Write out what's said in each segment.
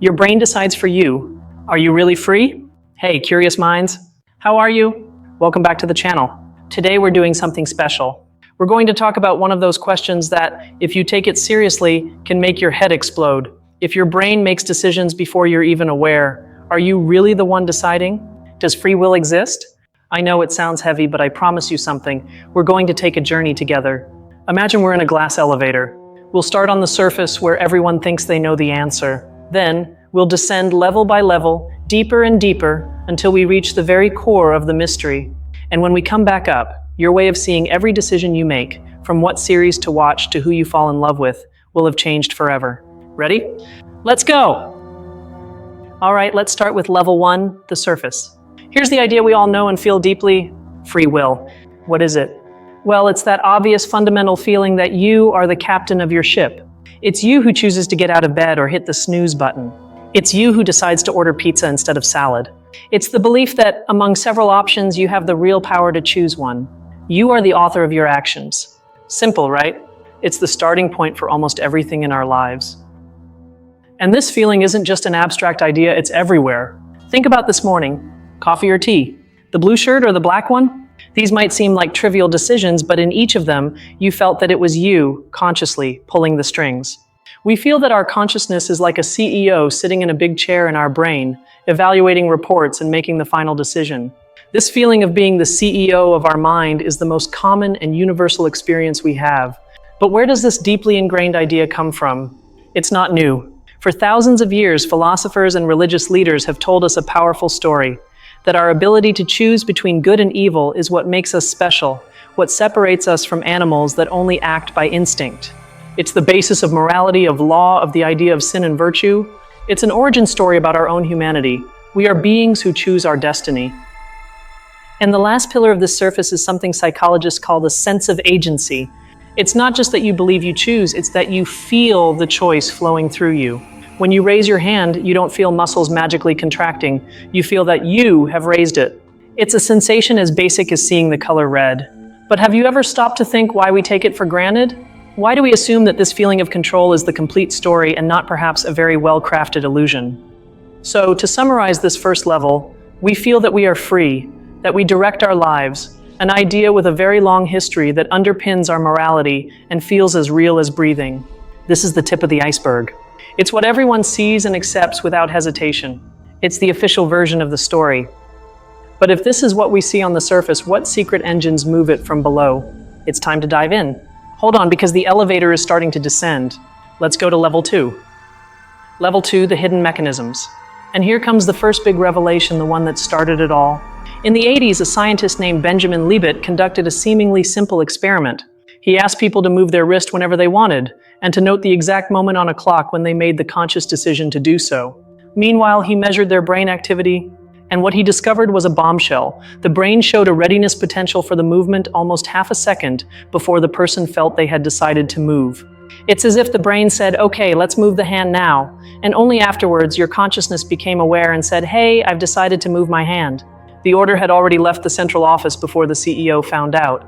Your brain decides for you. Are you really free? Hey, curious minds. How are you? Welcome back to the channel. Today we're doing something special. We're going to talk about one of those questions that, if you take it seriously, can make your head explode. If your brain makes decisions before you're even aware, are you really the one deciding? Does free will exist? I know it sounds heavy, but I promise you something. We're going to take a journey together. Imagine we're in a glass elevator. We'll start on the surface where everyone thinks they know the answer. Then, we'll descend level by level, deeper and deeper, until we reach the very core of the mystery. And when we come back up, your way of seeing every decision you make, from what series to watch to who you fall in love with, will have changed forever. Ready? Let's go! All right, let's start with level 1, the surface. Here's the idea we all know and feel deeply: free will. What is it? Well, it's that obvious fundamental feeling that you are the captain of your ship. It's you who chooses to get out of bed or hit the snooze button. It's you who decides to order pizza instead of salad. It's the belief that among several options, you have the real power to choose one. You are the author of your actions. Simple, right? It's the starting point for almost everything in our lives. And this feeling isn't just an abstract idea, it's everywhere. Think about this morning. Coffee or tea? The blue shirt or the black one? These might seem like trivial decisions, but in each of them, you felt that it was you, consciously, pulling the strings. We feel that our consciousness is like a CEO sitting in a big chair in our brain, evaluating reports and making the final decision. This feeling of being the CEO of our mind is the most common and universal experience we have. But where does this deeply ingrained idea come from? It's not new. For thousands of years, philosophers and religious leaders have told us a powerful story: that our ability to choose between good and evil is what makes us special, what separates us from animals that only act by instinct. It's the basis of morality, of law, of the idea of sin and virtue. It's an origin story about our own humanity. We are beings who choose our destiny. And the last pillar of this surface is something psychologists call the sense of agency. It's not just that you believe you choose, it's that you feel the choice flowing through you. When you raise your hand, you don't feel muscles magically contracting. You feel that you have raised it. It's a sensation as basic as seeing the color red. But have you ever stopped to think why we take it for granted? Why do we assume that this feeling of control is the complete story and not perhaps a very well-crafted illusion? So, to summarize this first level, we feel that we are free, that we direct our lives, an idea with a very long history that underpins our morality and feels as real as breathing. This is the tip of the iceberg. It's what everyone sees and accepts without hesitation. It's the official version of the story. But if this is what we see on the surface, what secret engines move it from below? It's time to dive in. Hold on, because the elevator is starting to descend. Let's go to level 2. Level 2, the hidden mechanisms. And here comes the first big revelation, the one that started it all. In the 80s, a scientist named Benjamin Libet conducted a seemingly simple experiment. He asked people to move their wrist whenever they wanted, and to note the exact moment on a clock when they made the conscious decision to do so. Meanwhile, he measured their brain activity, and what he discovered was a bombshell. The brain showed a readiness potential for the movement almost half a second before the person felt they had decided to move. It's as if the brain said, "Okay, let's move the hand now," and only afterwards your consciousness became aware and said, "Hey, I've decided to move my hand." The order had already left the central office before the CEO found out.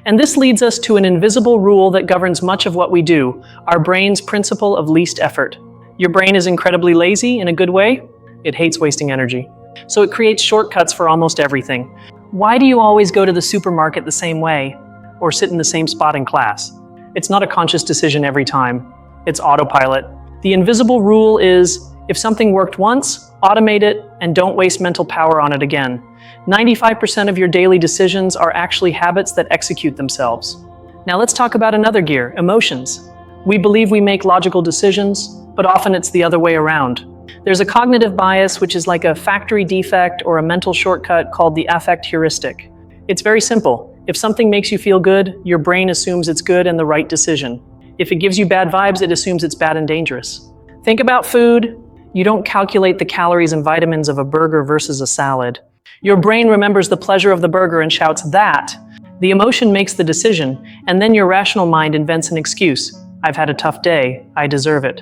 And this leads us to an invisible rule that governs much of what we do, our brain's principle of least effort. Your brain is incredibly lazy in a good way. It hates wasting energy. So it creates shortcuts for almost everything. Why do you always go to the supermarket the same way, or sit in the same spot in class? It's not a conscious decision every time. It's autopilot. The invisible rule is, if something worked once, automate it and don't waste mental power on it again. 95% of your daily decisions are actually habits that execute themselves. Now let's talk about another gear, emotions. We believe we make logical decisions, but often it's the other way around. There's a cognitive bias, which is like a factory defect or a mental shortcut called the affect heuristic. It's very simple. If something makes you feel good, your brain assumes it's good and the right decision. If it gives you bad vibes, it assumes it's bad and dangerous. Think about food. You don't calculate the calories and vitamins of a burger versus a salad. Your brain remembers the pleasure of the burger and shouts, "That!" The emotion makes the decision, and then your rational mind invents an excuse. "I've had a tough day. I deserve it."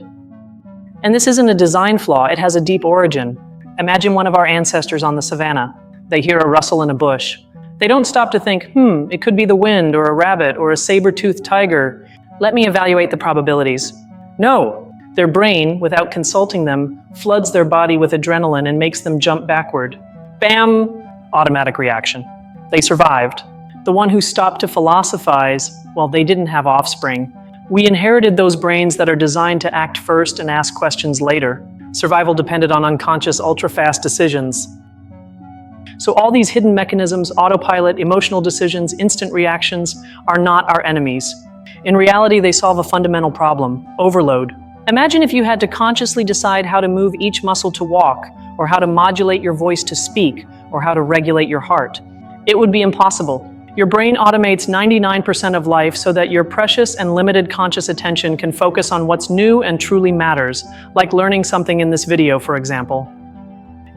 And this isn't a design flaw, it has a deep origin. Imagine one of our ancestors on the savannah. They hear a rustle in a bush. They don't stop to think, it could be the wind or a rabbit or a saber-toothed tiger. Let me evaluate the probabilities. No, Their brain, without consulting them, floods their body with adrenaline and makes them jump backward. Bam! Automatic reaction. They survived. The one who stopped to philosophize, well, they didn't have offspring. We inherited those brains that are designed to act first and ask questions later. Survival depended on unconscious, ultra-fast decisions. So all these hidden mechanisms, autopilot, emotional decisions, instant reactions, are not our enemies. In reality, they solve a fundamental problem: overload. Imagine if you had to consciously decide how to move each muscle to walk, or how to modulate your voice to speak, or how to regulate your heart. It would be impossible. Your brain automates 99% of life so that your precious and limited conscious attention can focus on what's new and truly matters, like learning something in this video, for example.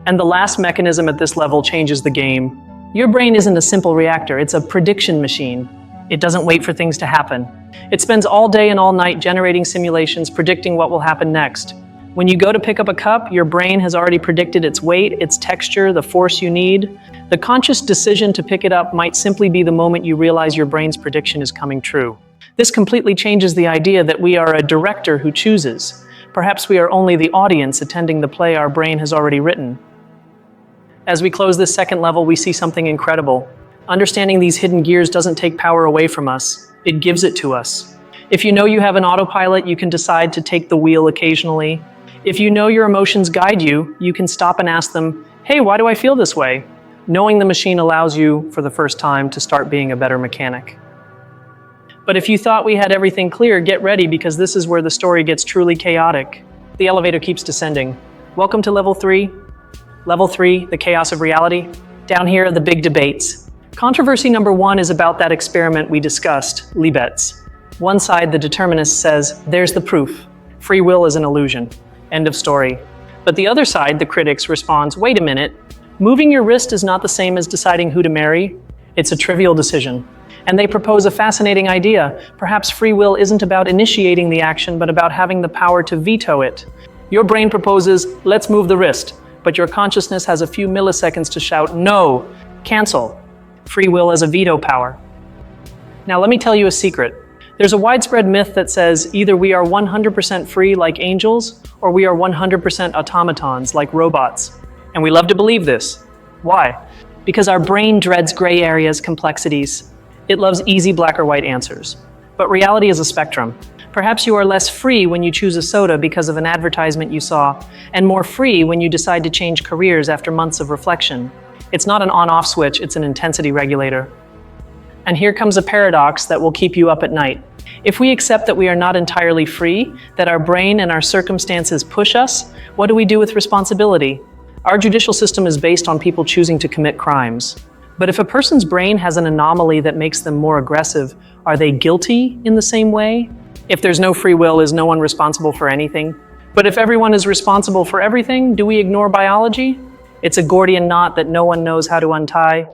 And the last mechanism at this level changes the game. Your brain isn't a simple reactor, it's a prediction machine. It doesn't wait for things to happen. It spends all day and all night generating simulations, predicting what will happen next. When you go to pick up a cup, your brain has already predicted its weight, its texture, the force you need. The conscious decision to pick it up might simply be the moment you realize your brain's prediction is coming true. This completely changes the idea that we are a director who chooses. Perhaps we are only the audience attending the play our brain has already written. As we close this second level, we see something incredible. Understanding these hidden gears doesn't take power away from us, it gives it to us. If you know you have an autopilot, you can decide to take the wheel occasionally. If you know your emotions guide you, you can stop and ask them, "Hey, why do I feel this way?" Knowing the machine allows you, for the first time, to start being a better mechanic. But if you thought we had everything clear, get ready, because this is where the story gets truly chaotic. The elevator keeps descending. Welcome to Level 3. Level 3, the chaos of reality. Down here are the big debates. Controversy number 1 is about that experiment we discussed, Libet's. One side, the determinist, says, there's the proof. Free will is an illusion. End of story. But the other side, the critics, responds, wait a minute. Moving your wrist is not the same as deciding who to marry. It's a trivial decision. And they propose a fascinating idea. Perhaps free will isn't about initiating the action, but about having the power to veto it. Your brain proposes, let's move the wrist, but your consciousness has a few milliseconds to shout, no, cancel. Free will as a veto power. Now let me tell you a secret. There's a widespread myth that says either we are 100% free like angels, or we are 100% automatons like robots. And we love to believe this. Why? Because our brain dreads gray areas, complexities. It loves easy black or white answers. But reality is a spectrum. Perhaps you are less free when you choose a soda because of an advertisement you saw, and more free when you decide to change careers after months of reflection. It's not an on-off switch, it's an intensity regulator. And here comes a paradox that will keep you up at night. If we accept that we are not entirely free, that our brain and our circumstances push us, what do we do with responsibility? Our judicial system is based on people choosing to commit crimes. But if a person's brain has an anomaly that makes them more aggressive, are they guilty in the same way? If there's no free will, is no one responsible for anything? But if everyone is responsible for everything, do we ignore biology? It's a Gordian knot that no one knows how to untie.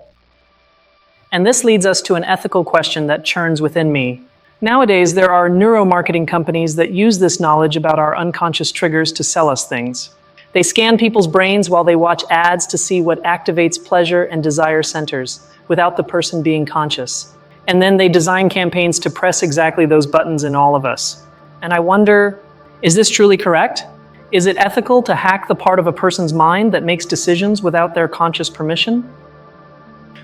And this leads us to an ethical question that churns within me. Nowadays, there are neuromarketing companies that use this knowledge about our unconscious triggers to sell us things. They scan people's brains while they watch ads to see what activates pleasure and desire centers, without the person being conscious. And then they design campaigns to press exactly those buttons in all of us. And I wonder, is this truly correct? Is it ethical to hack the part of a person's mind that makes decisions without their conscious permission?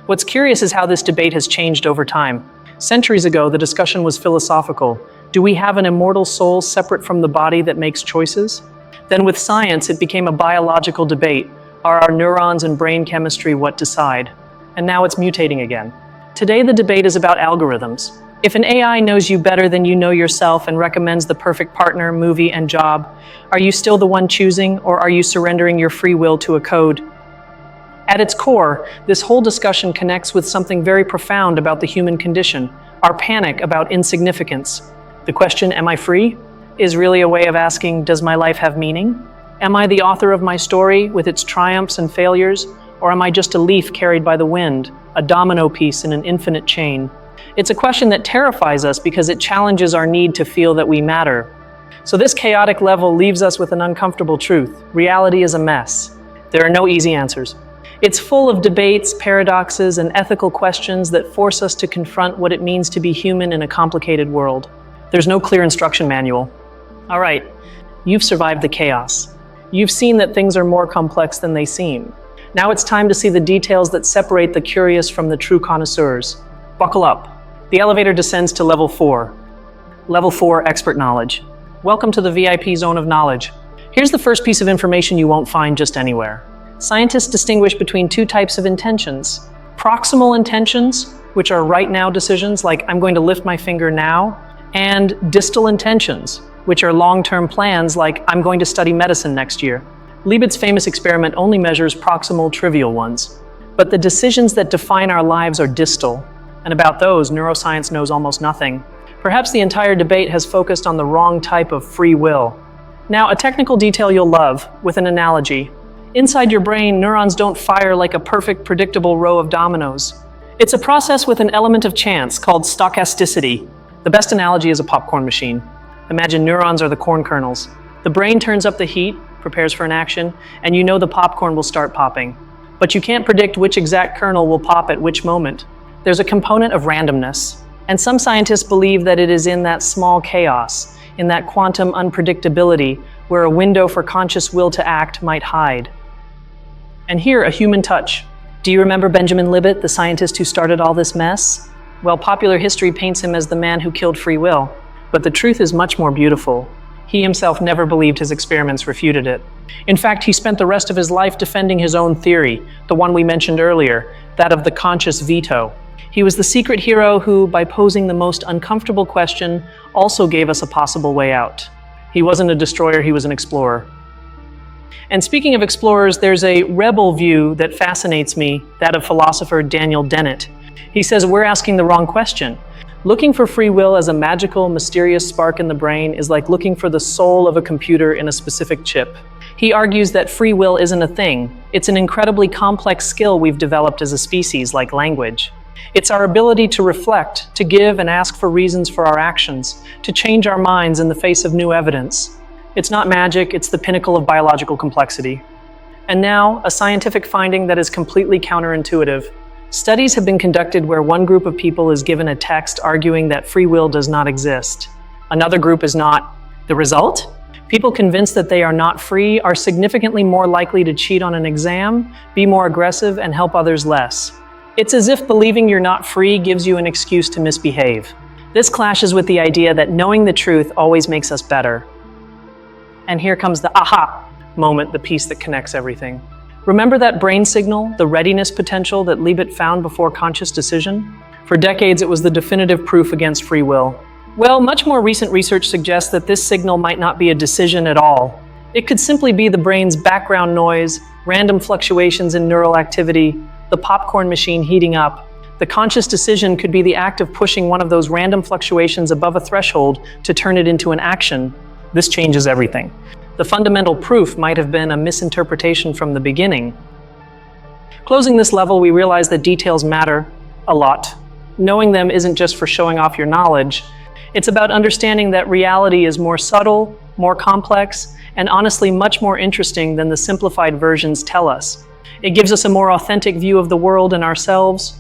What's curious is how this debate has changed over time. Centuries ago, the discussion was philosophical. Do we have an immortal soul separate from the body that makes choices? Then with science, it became a biological debate. Are our neurons and brain chemistry what decide? And now it's mutating again. Today, the debate is about algorithms. If an AI knows you better than you know yourself and recommends the perfect partner, movie, and job, are you still the one choosing, or are you surrendering your free will to a code? At its core, this whole discussion connects with something very profound about the human condition, our panic about insignificance. The question, am I free, is really a way of asking, does my life have meaning? Am I the author of my story with its triumphs and failures, or am I just a leaf carried by the wind, a domino piece in an infinite chain? It's a question that terrifies us because it challenges our need to feel that we matter. So this chaotic level leaves us with an uncomfortable truth. Reality is a mess. There are no easy answers. It's full of debates, paradoxes, and ethical questions that force us to confront what it means to be human in a complicated world. There's no clear instruction manual. All right, You've survived the chaos. You've seen that things are more complex than they seem. Now it's time to see the details that separate the curious from the true connoisseurs. Buckle up. The elevator descends to level 4. Level 4, expert knowledge. Welcome to the VIP zone of knowledge. Here's the first piece of information you won't find just anywhere. Scientists distinguish between two types of intentions. Proximal intentions, which are right now decisions like I'm going to lift my finger now, and distal intentions, which are long-term plans like I'm going to study medicine next year. Libet's famous experiment only measures proximal, trivial ones. But the decisions that define our lives are distal, and about those, neuroscience knows almost nothing. Perhaps the entire debate has focused on the wrong type of free will. Now, a technical detail you'll love, with an analogy. Inside your brain, neurons don't fire like a perfect, predictable row of dominoes. It's a process with an element of chance called stochasticity. The best analogy is a popcorn machine. Imagine neurons are the corn kernels. The brain turns up the heat, prepares for an action, and you know the popcorn will start popping. But you can't predict which exact kernel will pop at which moment. There's a component of randomness, and some scientists believe that it is in that small chaos, in that quantum unpredictability, where a window for conscious will to act might hide. And here, a human touch. Do you remember Benjamin Libet, the scientist who started all this mess? Well, popular history paints him as the man who killed free will, but the truth is much more beautiful. He himself never believed his experiments refuted it. In fact, he spent the rest of his life defending his own theory, the one we mentioned earlier, that of the conscious veto. He was the secret hero who, by posing the most uncomfortable question, also gave us a possible way out. He wasn't a destroyer, he was an explorer. And speaking of explorers, there's a rebel view that fascinates me, that of philosopher Daniel Dennett. He says we're asking the wrong question. Looking for free will as a magical, mysterious spark in the brain is like looking for the soul of a computer in a specific chip. He argues that free will isn't a thing. It's an incredibly complex skill we've developed as a species, like language. It's our ability to reflect, to give and ask for reasons for our actions, to change our minds in the face of new evidence. It's not magic, it's the pinnacle of biological complexity. And now, a scientific finding that is completely counterintuitive. Studies have been conducted where one group of people is given a text arguing that free will does not exist. Another group is not. The result? People convinced that they are not free are significantly more likely to cheat on an exam, be more aggressive, and help others less. It's as if believing you're not free gives you an excuse to misbehave. This clashes with the idea that knowing the truth always makes us better. And here comes the aha moment, the piece that connects everything. Remember that brain signal, the readiness potential that Libet found before conscious decision? For decades, it was the definitive proof against free will. Well, much more recent research suggests that this signal might not be a decision at all. It could simply be the brain's background noise, random fluctuations in neural activity, the popcorn machine heating up. The conscious decision could be the act of pushing one of those random fluctuations above a threshold to turn it into an action. This changes everything. The fundamental proof might have been a misinterpretation from the beginning. Closing this level, we realize that details matter a lot. Knowing them isn't just for showing off your knowledge. It's about understanding that reality is more subtle, more complex, and honestly much more interesting than the simplified versions tell us. It gives us a more authentic view of the world and ourselves.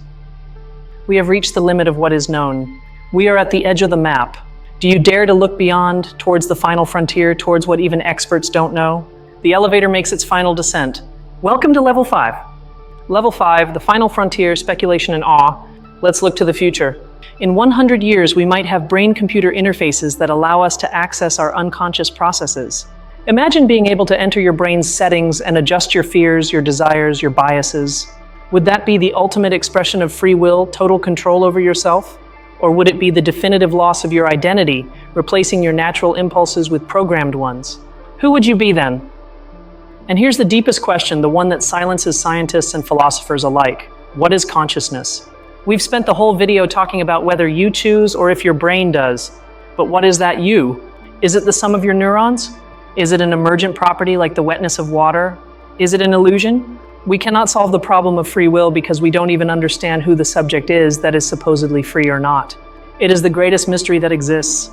We have reached the limit of what is known. We are at the edge of the map. Do you dare to look beyond, towards the final frontier, towards what even experts don't know? The elevator makes its final descent. Welcome to Level 5. Level 5, the final frontier, speculation and awe. Let's look to the future. In 100 years, we might have brain-computer interfaces that allow us to access our unconscious processes. Imagine being able to enter your brain's settings and adjust your fears, your desires, your biases. Would that be the ultimate expression of free will, total control over yourself? Or would it be the definitive loss of your identity, replacing your natural impulses with programmed ones? Who would you be then? And here's the deepest question, the one that silences scientists and philosophers alike. What is consciousness? We've spent the whole video talking about whether you choose or if your brain does. But what is that you? Is it the sum of your neurons? Is it an emergent property like the wetness of water? Is it an illusion? We cannot solve the problem of free will because we don't even understand who the subject is that is supposedly free or not. It is the greatest mystery that exists.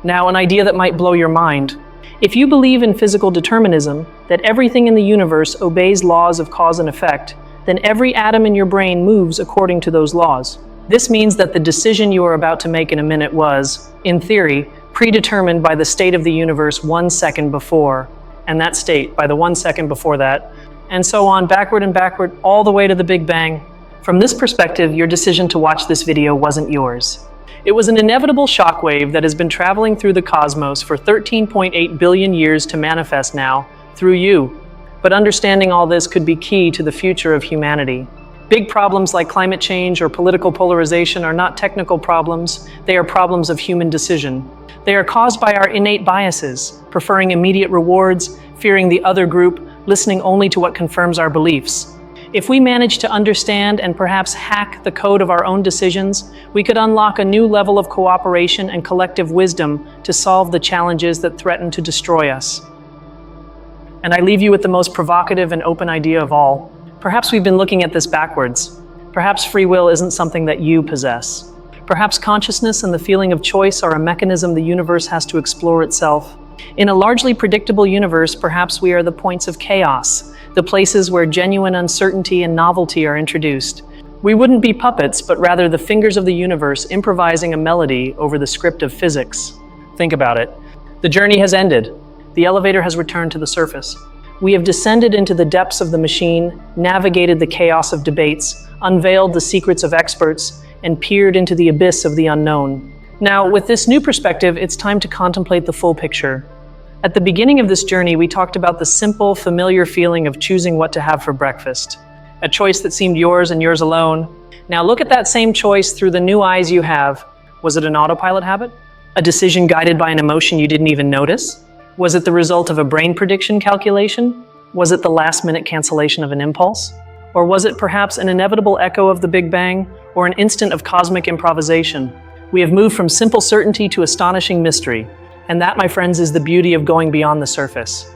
Now, an idea that might blow your mind. If you believe in physical determinism, that everything in the universe obeys laws of cause and effect, then every atom in your brain moves according to those laws. This means that the decision you are about to make in a minute was, in theory, predetermined by the state of the universe 1 second before, and that state by the 1 second before that, and so on, backward and backward, all the way to the Big Bang. From this perspective, your decision to watch this video wasn't yours. It was an inevitable shockwave that has been traveling through the cosmos for 13.8 billion years to manifest now, through you. But understanding all this could be key to the future of humanity. Big problems like climate change or political polarization are not technical problems, they are problems of human decision. They are caused by our innate biases, preferring immediate rewards, fearing the other group, listening only to what confirms our beliefs. If we manage to understand and perhaps hack the code of our own decisions, we could unlock a new level of cooperation and collective wisdom to solve the challenges that threaten to destroy us. And I leave you with the most provocative and open idea of all. Perhaps we've been looking at this backwards. Perhaps free will isn't something that you possess. Perhaps consciousness and the feeling of choice are a mechanism the universe has to explore itself. In a largely predictable universe, perhaps we are the points of chaos, the places where genuine uncertainty and novelty are introduced. We wouldn't be puppets, but rather the fingers of the universe improvising a melody over the script of physics. Think about it. The journey has ended. The elevator has returned to the surface. We have descended into the depths of the machine, navigated the chaos of debates, unveiled the secrets of experts, and peered into the abyss of the unknown. Now, with this new perspective, it's time to contemplate the full picture. At the beginning of this journey, we talked about the simple, familiar feeling of choosing what to have for breakfast. A choice that seemed yours and yours alone. Now look at that same choice through the new eyes you have. Was it an autopilot habit? A decision guided by an emotion you didn't even notice? Was it the result of a brain prediction calculation? Was it the last-minute cancellation of an impulse? Or was it perhaps an inevitable echo of the Big Bang, or an instant of cosmic improvisation? We have moved from simple certainty to astonishing mystery. And that, my friends, is the beauty of going beyond the surface.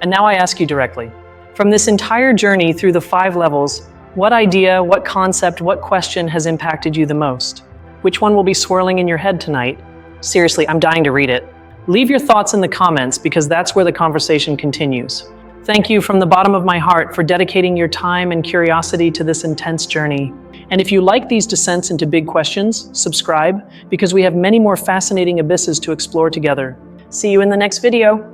And now I ask you directly, from this entire journey through the 5 levels, what idea, what concept, what question has impacted you the most? Which one will be swirling in your head tonight? Seriously, I'm dying to read it. Leave your thoughts in the comments because that's where the conversation continues. Thank you from the bottom of my heart for dedicating your time and curiosity to this intense journey. And if you like these descents into big questions, subscribe, because we have many more fascinating abysses to explore together. See you in the next video.